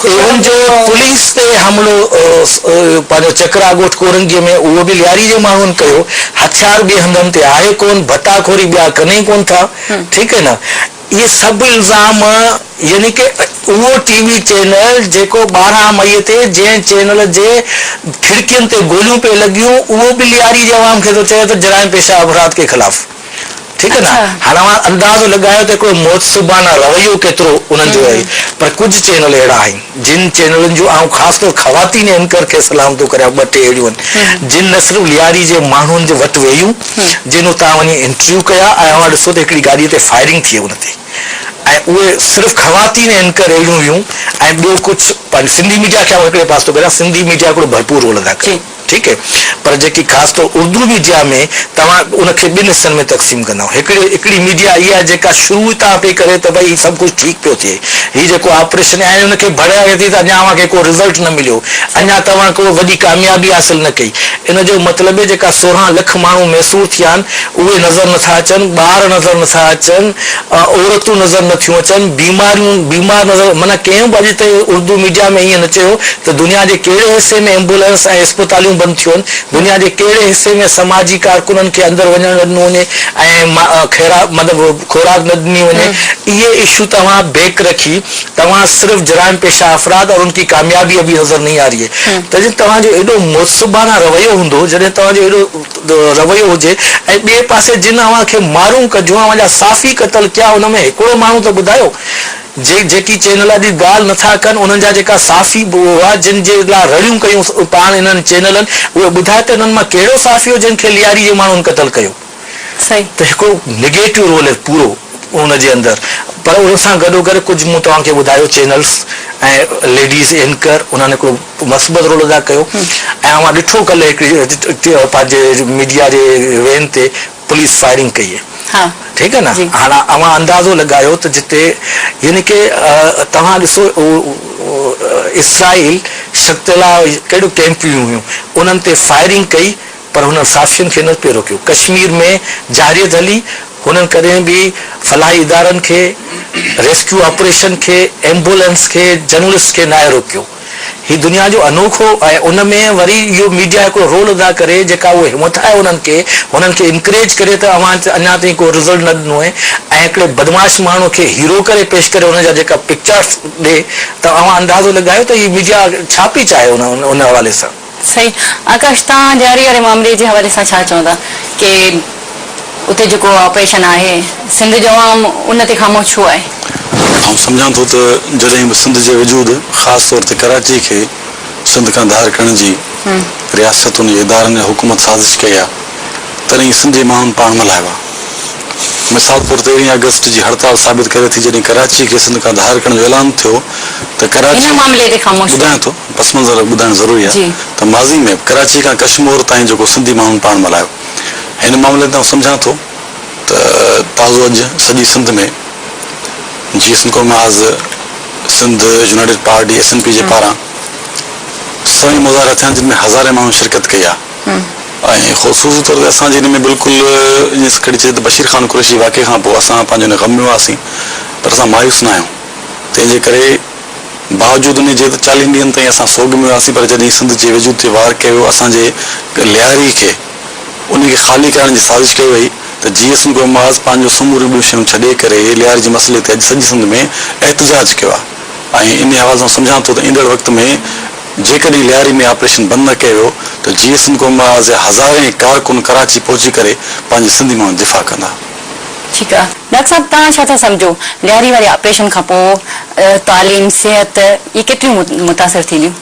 इवन जो पुलिस ते हमिलो पंहिंजो चकरा ॻोठ कोरंगीअ में उहो बि लियारी जे माण्हुनि कयो। हथियार ॿिए हंधनि ते आहे कोन, भताखोरी ॿिया कनि ई कोन था, ठीक है ना। ये सभु इल्ज़ाम यानी कि उहो टीवी चैनल जेको 12 मई ते जंहिं चैनल जे खिड़कियुनि ते गोलियूं पे लॻियूं, उहो बि लियारी जे आवाम खे थो चए त जराइम पेशा अपराध के ख़िलाफ़, ठीक है ना। हाणे अंदाज़ो लगायो त हिकिड़ो मुतसिबाना रवैयो केतिरो उन्हनि जो आहे। पर कुछ चैनल अहिड़ा आहिनि जिन चैनलनि जो ऐं ख़ासि तौर ख़वातीन एंकर खे सलाम थो करियां, 2 टे अहिड़ियूं आहिनि जिन न सिर्फ़ु लियारी जे माण्हुनि जे वटि वेयूं, जिन तव्हां वञी इंटरव्यू कया ऐं ॾिसो त हिकिड़ी गाॾीअ ते फायरिंग थी उन ते, ऐं उहे सिर्फ़ु ख़वातीन एंकर अहिड़ियूं हुयूं। ऐं ॿियो कुझु सिंधी मीडिया खे हिकिड़े पास थो करियां, सिंधी मीडिया हिकिड़ो भरपूर रोल अदा करे, ठीक है। पर जेकी ख़ासि तौर उर्दू मीडिया में तव्हां उनखे 2 हिस्सनि में तक़सीम कंदा। हिकिड़ी मीडिया इहा जेका शुरू तां पई करे त भई सभु कुझु ठीकु पियो थिए, हीउ जेको ऑपरेशन आहे हुनखे बढ़ाए थी त अञा अव्हांखे को रिज़ल्ट न मिलियो, अञा तव्हां को वॾी कामयाबी हासिल न कई। इन जो मतिलबु आहे जेका 16 लख माण्हू मैसूर थिया आहिनि उहे नज़र नथा अचनि, ॿार नज़र नथा अचनि, औरतूं नज़र नथियूं अचनि, बीमार नज़र, माना कंहिं बि अॼु ताईं उर्दू मीडिया में ईअं न चयो त दुनिया जे कहिड़े हिसे में एम्बुलेंस ऐं अस्पतालूं बंदि थियूं आहिनि, दुनिया जे कहिड़े हिसे में समाजी कारकुननि खे अंदरि वञण न ॾिनो वञे ऐं मतिलबु खोराक न ॾिनी वञे। इहे इशू तव्हां बेक रखी तव्हां सिर्फ़ु जराइम पेशा अफ़राद और उनकी कामयाबी अभी नज़र नहीं आ रही है। तॾहिं तव्हांजो एॾो मुतसिबाना रवैयो हूंदो, जॾहिं तव्हांजो एॾो रवैयो हुजे ऐं ॿिए पासे जिन अव्हांखे मारूं कजो, अव्हांजा साफ़ी क़तल कया, हुन में हिकिड़ो माण्हू त ॿुधायो जेकी चैनल अॼु ॻाल्हि नथा कनि, उन्हनि जा जेका साफ़ी हुआ जिन जे लाइ रड़ियूं कयूं पाण इन्हनि चैनलनि, उहे ॿुधाए त इन्हनि मां कहिड़ो साफ़ी हो जिन खे लियारी जे माण्हुनि क़तल कयो। सही, त हिकिड़ो नेगेटिव रोल आहे पूरो उन जे अंदरि। पर उन सां गॾोगॾु कुझु मूं तव्हांखे ॿुधायो चैनल्स ऐं लेडीज़ एंकर उन्हनि हिकिड़ो मस्बत रोल अदा कयो। ऐं अवां ॾिठो कल्ह हिकिड़ी पंहिंजे मीडिया जे वेन ते पुलिस फायरिंग कई आहे, ठीक है ना। हाणे अवां अंदाज़ो लगायो त जिते यानी कि तव्हां ॾिसो इसराइल शक्तिला कहिड़ियूं कैंपियूं हुयूं, उन्हनि ते फायरिंग कई पर हुन साफ़ियुनि खे न पियो रोकियो। कश्मीर में जारियत हली, हुननि कॾहिं बि फलाही इदारनि खे, रेस्क्यू ऑपरेशन खे, एम्बुलेंस खे, जर्नलिस्ट खे न रोकियो। ही दुनिया जो अनोखो ऐं उन में वरी इहो मीडिया हिकिड़ो रोल अदा करे, जेका उहो हिमत आहे हुननि खे इनकरेज करे त अव्हां अञा ताईं को रिज़ल्ट न ॾिनो आहे ऐं हिकिड़े बदमाश माण्हू खे हीरो करे पेश करे हुन जा जेका पिक्चर्स ॾे, त अव्हां अंदाज़ो लॻायो त हीअ मीडिया छा पई चाहे उन हवाले सां। सही। आकाश, तव्हां ॾियारी वारे मामले जे हवाले सां छा चवंदा कि उते जेको ऑपरेशन आहे सिंध जो आवाम उन ते ख़ामोश छो आहे? आउं सम्झां थो त जॾहिं बि सिंध जे वजूद ख़ासि तौर ते कराची खे सिंध खां धार करण जी रियासतुनि इदारनि ऐं हुकूमत साज़िश कई आहे, तॾहिं सिंधी माण्हुनि पाण मल्हायो आहे। मिसाल तौर ते 13 अगस्त जी हड़ताल साबित करे थी, जॾहिं कराची खे सिंध खां धार करण जो ऐलान थियो त कराची ॿुधायां थो, पस मंज़र ॿुधाइणु ज़रूरी आहे त माज़ी में कराची खां कश्मीर ताईं जेको सिंधी माण्हुनि पाण मल्हायो, हिन मामले ते सम्झां थो त ताज़ो अॼु सॼी सिंध में जी Sindh Maaz Sindh United party SNP जे पारां सभई मुज़ाहिरा थिया जिन में हज़ारे माण्हू शिरकत कई आहे। ऐं ख़ुसूसी तौर ते असांजे हिन में बिल्कुलु ईअं कड़ी चए त बशीर ख़ान कुरैशी वाक़े खां पोइ असां पंहिंजे हिन गम में हुआसीं, पर असां मायूस न आहियूं। तंहिंजे करे बावजूदि उन जे 40 ॾींहंनि ताईं असां सोग में हुआसीं, पर जॾहिं सिंध जे वजूद ते वार कयो, असांजे लियारी खे उनखे ख़ाली करण जी साज़िश कई वई त GS माज़ पंहिंजो समूरियूं ॿियूं शयूं छॾे करे लियारी जे मसइले ते अॼु सॼी सिंध में एहतजाज कयो आहे। ऐं इन हवाले सां सम्झां थो त ईंदड़ वक़्त में जेकॾहिं लियारी में ऑपरेशन बंदि न कयो त GS माज़ हज़ारे कारकुन कराची पहुची करे पंहिंजे सिंधी माण्हू दिफ़ा कंदा। ठीकु आहे। डॉक्टर साहब तव्हां छा था सम्झो लियारी वारे ऑपरेशन खां पोइ तालीम सिहत ये केतिरियूं मुतासिर थींदियूं?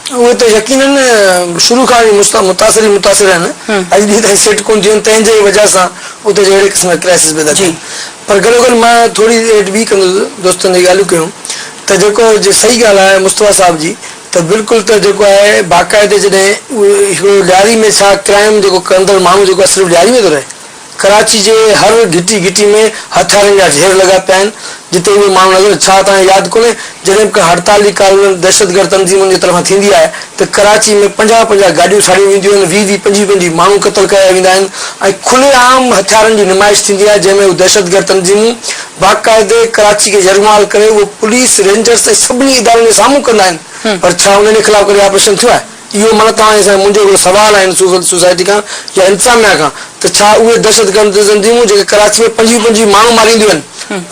उहे त यकीनन शुरू खां ई मुतासिर आहिनि, अॼु ॾींहं ताईं सेट कोन थियूं आहिनि, तंहिंजे वजह सां उते जहिड़े क़िस्म जा क्राइसिस पैदा थिया। पर गॾोगॾु मां थोरी एड बि कंदुसि, दोस्तनि जी ॻाल्हियूं कयूं त जेको सही ॻाल्हि आहे मुस्तफ़ा साहिब जी, त बिल्कुलु त जेको आहे बाक़ाइदे जॾहिं हिकिड़ो ॾियारी में छा क्राइम जेको कंदड़ माण्हू जेको आहे सिर्फ़ु ॾियारी में थो रहे, कराची जे हर घिटी घिटी में हथियारनि जा ढेर लॻा पिया आहिनि, जिते उहे माण्हू नज़र छा तव्हांखे यादि कोन्हे जॾहिं का हड़ताली काल दहशतगर्द तंज़ीमुनि जी तरफ़ां थींदी आहे त कराची में 50 गाॾियूं साड़ियूं वेंदियूं आहिनि, 20-25 माण्हू क़तल कया वेंदा आहिनि ऐं खुलेआम हथियारनि जी नुमाइश थींदी आहे, जंहिंमें उहे दहशतगर्द तंज़ीमूं बाक़ाइदे कराची खे यरमाल करे उहो पुलिस रेंजर्स ऐं सभिनी इदारनि जे साम्हूं कंदा आहिनि। पर छा उन्हनि जे ख़िलाफ़ करे ऑपरेशन थियो आहे? इहो माना तव्हां मुंहिंजो हिकिड़ो सवाल आहे सोसाइटी खां या इंतज़ामिया खां, त छा उहे दहशतगर्द तंज़ीमूं जेके कराची में 25 माण्हू मारींदियूं आहिनि,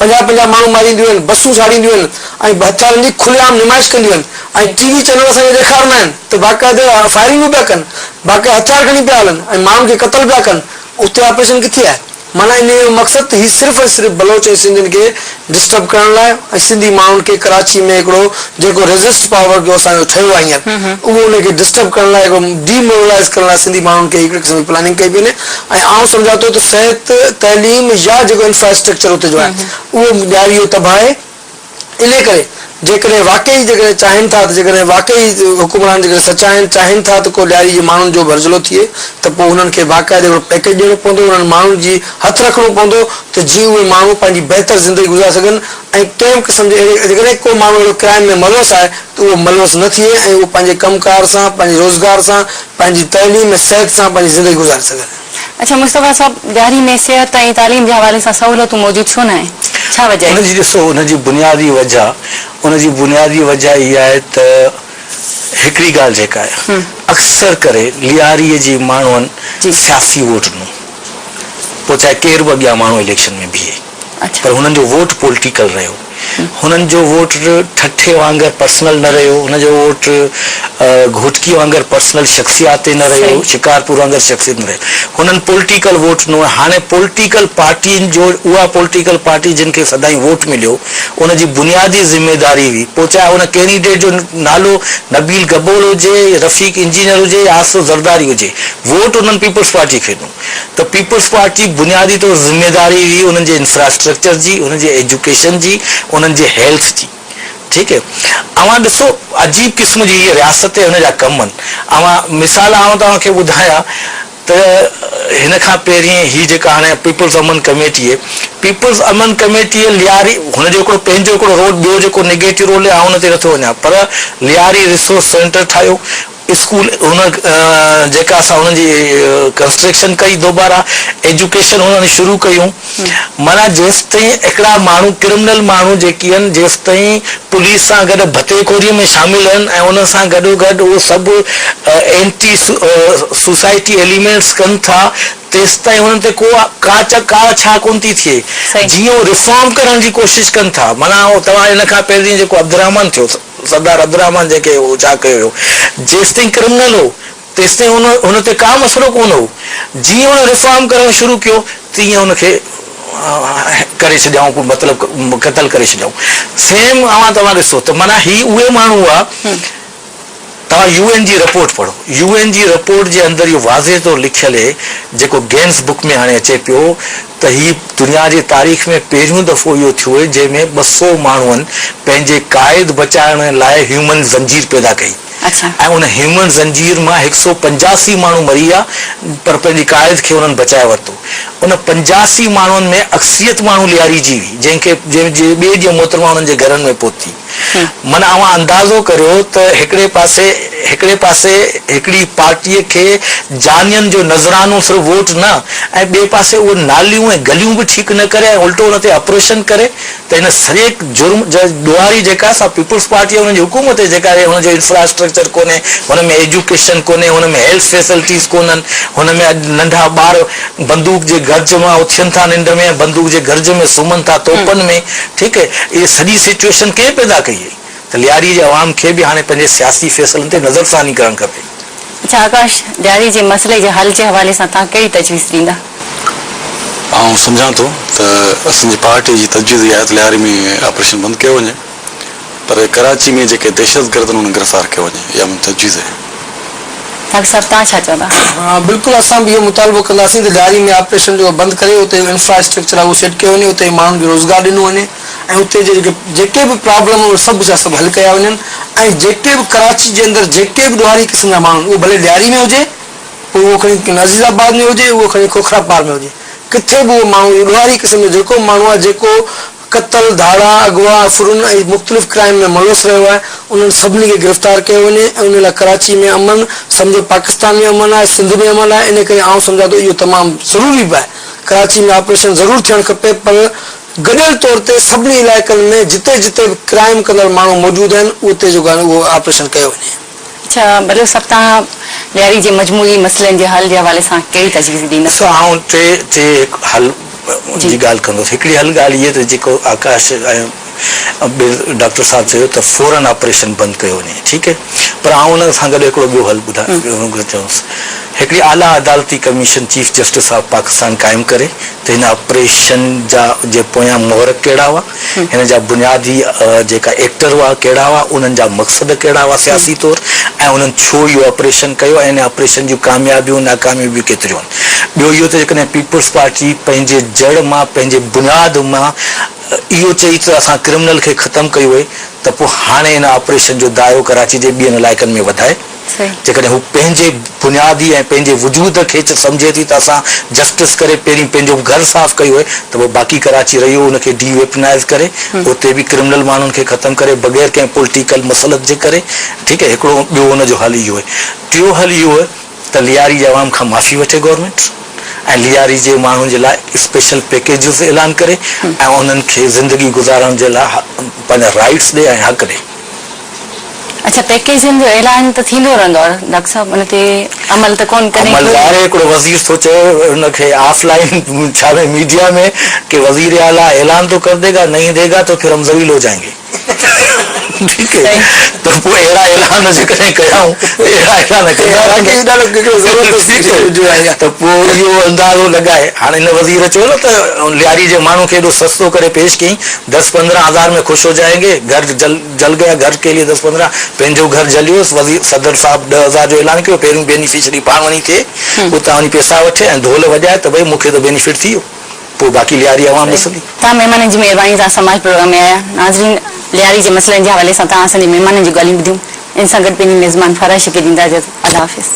50 माण्हू मारींदियूं आहिनि, बसूं साड़ींदियूं आहिनि ऐं हथियारनि जी खुलेआम नुमाइश कंदियूं आहिनि ऐं टीवी चैनल असांखे ॾेखारींदा आहिनि त बाक़ाइदे फायरिंगूं पिया कनि, बाक़ाइदे हथियार खणी पिया हलनि ऐं माण्हुनि खे क़तल पिया कनि, उते ऑपरेशन किथे आहे? माना इन जो मक़सदु ही सिर्फ़ु ऐं सिर्फ़ु बलोच ऐं सिंधियुनि खे डिस्टर्ब करण लाइ ऐं सिंधी माण्हुनि खे कराची में हिकिड़ो जेको रेज़िस्ट पावर जो असांजो ठहियो आहे हींअर उहो उनखे डिस्टर्ब करण लाइ हिकिड़ो डीमोरलाइज़ करण लाइ सिंधी माण्हुनि खे हिकिड़े क़िस्म जी प्लानिंग कई पई वञे। ऐं आउं सम्झां थो त सिहत तइलीम या जेको इंफ्रास्ट्रक्चर उते जो आहे उहो ॾियारी जो तबाह आहे। इन करे जेकॾहिं वाकई जेकॾहिं चाहिनि था त जेकॾहिं वाकई हुकुमरान जेकॾहिं सचा आहिनि चाहिनि था त को ॾियारी जे माण्हुनि जो भरजलो थिए त पोइ हुननि खे बाक़ाइदे हिकिड़ो पैकेज ॾियणो पवंदो, उन्हनि माण्हुनि जी हथु रखिणो पवंदो त जीअं उहे माण्हू पंहिंजी बहितर ज़िंदगी गुज़ारे सघनि ऐं कंहिं क़िस्म जे जेकॾहिं को माण्हू अहिड़ो क्राइम में मलवस आहे त उहो मलवस न थिए ऐं उहो पंहिंजे कमकार सां पंहिंजे रोज़गार सां पंहिंजी तइलीम ऐं सिहत सां पंहिंजी ज़िंदगी गुज़ारे सघनि। अच्छा मुस्तफ़ा साहब, ॾियारी में सिहत ऐं तालीम जे हवाले सां सहूलियतूं मौजूदु छो न आहे? छा वजह आहे? उनजी ॾिसो उनजी बुनियादी वजह इहा आहे त हिकिड़ी ॻाल्हि जेका आहे अक्सर करे लियारीअ जी माण्हुनि सियासी वोट ॾिनो, पोइ चाहे केरु बि अॻियां माण्हू इलेक्शन में बीहे पर हुननि जो वोट पॉलिटिकल रहियो, हुननि जो वोट ठठे वांगुरु पर्सनल न रहियो, हुनजो वोट घोटकी वांगुरु पर्सनल शख़्सियात ते न रहियो, शिकारपुर वांगुरु शख़्सियत न रहियो, हुननि पॉलिटिकल वोट ॾिनो। हाणे पॉलिटिकल पार्टियुनि जो उहा पॉलिटिकल पार्टी जिन खे सदाईं वोट मिलियो उनजी बुनियादी ज़िम्मेदारी हुई, पोइ चाहे हुन कैंडिडेट जो नालो नबील गबोल हुजे, रफ़ीक इंजीनियर हुजे या आसिफ ज़रदारी हुजे, वोट उन्हनि पीपल्स पार्टी खे ॾिनो। त पीपल्स पार्टी बुनियादी तौर ज़िम्मेदारी हुई उन्हनि जे इंफ्रास्ट्रक्चर जी, उन्हनि जे एजुकेशन जी, उन्हनि जे हेल्थ जी। ठीक है, अवां ॾिसो अजीब क़िस्म जी हीअ रियासत हुन जा कम आहिनि। अवां मिसाल आउं तव्हांखे ॿुधायां त हिन खां पहिरीं ही जेका हाणे पीपल्स अमन कमेटीअ लियारी हुनजो हिकिड़ो पंहिंजो हिकिड़ो रोल ॿियो जेको नेगेटिव रोल आहे हुन ते नथो वञा, पर लियारी रिसोर्स सेंटर ठाहियो, स्कूल हुन जेका असां हुनजी कंस्ट्रक्शन कई, दोबारा एजुकेशन हुननि शुरू कयूं। माना जेसि ताईं हिकिड़ा माण्हू क्रिमिनल माण्हू जेकी आहिनि जेसि ताईं पुलिस सां गॾु भतेखोरीअ में शामिल आहिनि ऐं उन सां गॾोगॾु उहे सभु एंटी सोसाइटी एलिमेंट्स कनि था तेसि ताईं हुननि ते का छा कोन थी थिए। जीअं रिफॉर्म करण जी कोशिशि कनि था, माना तव्हां हिन खां पहिरीं जेको अब्दुर्रहमान थियो, सरदार अब्दुर्रहमान जेके हो छा कयो, जेसि ताईं क्रिमिनल हो तेसि ताईं हुन ते का मसइलो कोन हो। जीअं हुन रिफॉर्म करणु शुरू कयो तीअं हुनखे करे छॾियऊं, मतिलबु क़तल करे छॾियऊं। सेम तव्हां ॾिसो त माना ही उहे माण्हू हुआ। तव्हां UN जी रिपोर्ट पढ़ो, UN जी रिपोर्ट जे अंदरि इहो वाज़े तौरु लिखियलु आहे जेको गेन्स बुक में हाणे अचे पियो त ही दुनिया जी तारीख़ में पहिरियों दफ़ो इहो थियो आहे जंहिंमें 200 माण्हुनि पंहिंजे क़ाइद बचाइण लाइ ह्यूमन ज़ंजीर पैदा कई। ऐं उन ह्यूमन ज़ंजीर मां 185 माण्हू मरी विया पर पंहिंजी क़ाइद खे उन्हनि बचाए वरितो। उन 85 माण्हुनि में अक्सरियत माण्हू लियारी जी हुई जंहिंखे ॿिए ॾींहुं मोहतरमा उन्हनि जे घरनि में पहुती। माना अवां अंदाज़ो करियो त हिकिड़े पासे हिकिड़ी पार्टीअ खे जानियनि जो नज़रानो सिर्फ़ु वोट न ऐं ॿिए पासे उहे नालियूं ऐं गलियूं बि ठीकु न करे ऐं उल्टो हुन ते ऑपरेशन करे, त हिन सॼे जुर्म ॾुआरी जेका असां पीपल्स पार्टी हुनजी हुकूमत जेका आहे हुनजो इंफ्रास्ट्रक्चर कोन्हे, हुनमें एजुकेशन कोन्हे, हुनमें हेल्थ फैसिलिटीज़ कोन्हनि, हुनमें नंढा ॿार बंदूक जे गर्ज मां उथियनि था निंड में, बंदूक जे गर्ज में सुम्हनि था तोपनि में। ठीकु है, इहे सॼी सिचुएशन कंहिं पैदा कई आहे? त लियारी जे अवाम खे बि हाणे पंहिंजे सियासी फ़ैसिलनि ते नज़रसानी करणु खपे। अच्छा आकाश, लियारी जे मसइले जे हल जे हवाले सां तव्हां कहिड़ी तजवीज़ ॾींदा? आउं सम्झां थो त असांजी पार्टी जी तजवीज़ आहे त लियारी में ऑपरेशन बंदि कयो वञे, पर कराची में जेके दहशतगर्द उन्हनि गिरफ़्तार कयो वञे, इहा मुंहिंजी तजवीज़ आहे। डॉक्टर साहब तव्हां छा चवंदा? हाँ बिल्कुल असां भी इहो मुतालबो कंदासीं त लियारी में ऑपरेशन जो बंदि करे उते इंफ्रास्ट्रक्चर आहे उहो सेट कयो वञे, उते माण्हुनि खे रोज़गार ॾिनो वञे ऐं उते जेके बि प्रॉब्लम उहे सभु जा सभु हल कया वञनि ऐं जेके बि कराची जे अंदरि जेके बि ॾोहारी क़िस्म जा माण्हू उहो भले लियारी में हुजे, पोइ उहो खणी नज़ीराबाद में हुजे, उहो खणी खोखरापार में हुजे, किथे बि उहो माण्हू ॾोहारी क़िस्म जो जेको माण्हू आहे जेको कतल धाड़ा अगवा फुरुन ऐं मुख़्तलिफ़ क्राइम में मुलविस रहियो आहे उन्हनि सभिनी खे गिरफ़्तार कयो वञे ऐं उन लाइ कराची में अमन, सम्झो पाकिस्तान में अमन आहे, सिंध में अमन आहे, इन करे आउं सम्झां थो इहो तमामु ज़रूरी बि आहे। कराची में ऑपरेशन ज़रूरु थियणु खपे, पर गॾियल तौर ते सभिनी इलाइक़नि में जिते जिते क्राइम कंदड़ माण्हू मौजूदु आहिनि उते जो उहो ऑपरेशन कयो वञे। अच्छा बलूच साहब तव्हां लियारी जे मजमूई मसइलनि जे हल जे हवाले सां कहिड़ी तजवीज़ ॾींदा? आउं टे हल जी ॻाल्हि कंदुसि। हिकिड़ी हल ॻाल्हि इहा त जेको आकाश ऐं डॉक्टर साहब चयो त फौरन ऑपरेशन बंदि कयो वञे, ठीकु आहे, पर आउं हुन सां गॾु हिकिड़ो ॿियो हल चयोसि। हिकिड़ी आला अदालती commission chief justice of Pakistan क़ाइमु करे त हिन ऑपरेशन जा जे पोयां मोहरक कहिड़ा हुआ, हिन जा बुनियादी जेका एक्टर हुआ कहिड़ा हुआ, उन्हनि जा मक़सद कहिड़ा हुआ सियासी तौरु, ऐं उन्हनि छो इहो ऑपरेशन कयो ऐं हिन ऑपरेशन जूं कामयाबियूं नाकामयाबियूं केतिरियूं आहिनि। ॿियो इहो त जेकॾहिं पीपुल्स पार्टी पंहिंजे जड़ मां पंहिंजे बुनियाद मां इहो चई त असां क्रिमिनल खे ख़तमु कयो आहे त पोइ हाणे हिन ऑपरेशन जो दायरो कराची जे ॿियनि इलाइक़नि में वधाए। जेकॾहिं हू पंहिंजे बुनियादी ऐं पंहिंजे वजूद खे सम्झे थी त असां जस्टिस करे पहिरीं पंहिंजो घर साफ़ कयो आहे त पोइ बाक़ी कराची रहियो उनखे डीवेपनाइज़ करे उते बि क्रिमिनल माण्हुनि खे ख़तमु करे बग़ैर कंहिं पॉलिटिकल मसलत जे करे, ठीकु आहे। हिकिड़ो ॿियो हुनजो हल इहो आहे। टियों हल इहो आहे त लियारी जे अवाम खां माफ़ी वठे गवर्नमेंट ऐं लियारी जे माण्हुनि जे लाइ स्पेशल पैकेजिस ऐलान करे ऐं उन्हनि खे ज़िंदगी गुज़ारण जे लाइ पंहिंजा राइट्स ॾे ऐं हक़ ॾे। अच्छा पैकेजनि जो ऐलान त थींदो रहंदो आहे डॉक्टर साहब, उन ते अमल त कोन करे? हाणे हिकिड़ो वज़ीर थो चए हुनखे ऑफलाइन छा मीडिया में कि वज़ीर आला ऐलान तो कर देगा, नहीं देगा तो फिर हम ज़लील हो जाएंगे। ठीक है, तो पोइ अहिड़ा ऐलान जेकॾहिं कयूं त पोइ इहो अंदाज़ो लॻाए। हाणे हिन वज़ीर चयो न त लियारी जे माण्हू खे एॾो सस्तो करे पेश कयईं, 10-15 हज़ार में ख़ुशि हो जाएंगे, घर जल गया, घर के लिए 10-15, पंहिंजो घर जलियो। वज़ीर सदर साहब 10,000 जो ऐलान कयो, पहिरियों बेनिफिशरी पाण वञी थिए उतां वञी पैसा वठे ऐं ढोल वॼाए त भई मूंखे त बेनिफिट थी वियो, पोइ बाक़ी लियारी अवाम ॾिसंदी। तव्हां महिमाननि जी महिरबानी सां समाज प्रोग्राम में आया। नाज़रीन लियारी जे मसइलनि जे हवाले सां तव्हां असांजे महिमाननि जूं ॻाल्हियूं ॿुधियूं। इन सां गॾु पंहिंजी मेज़बान फराश खे ॾींदा इजाज़त। अल्लाह हाफ़िज़।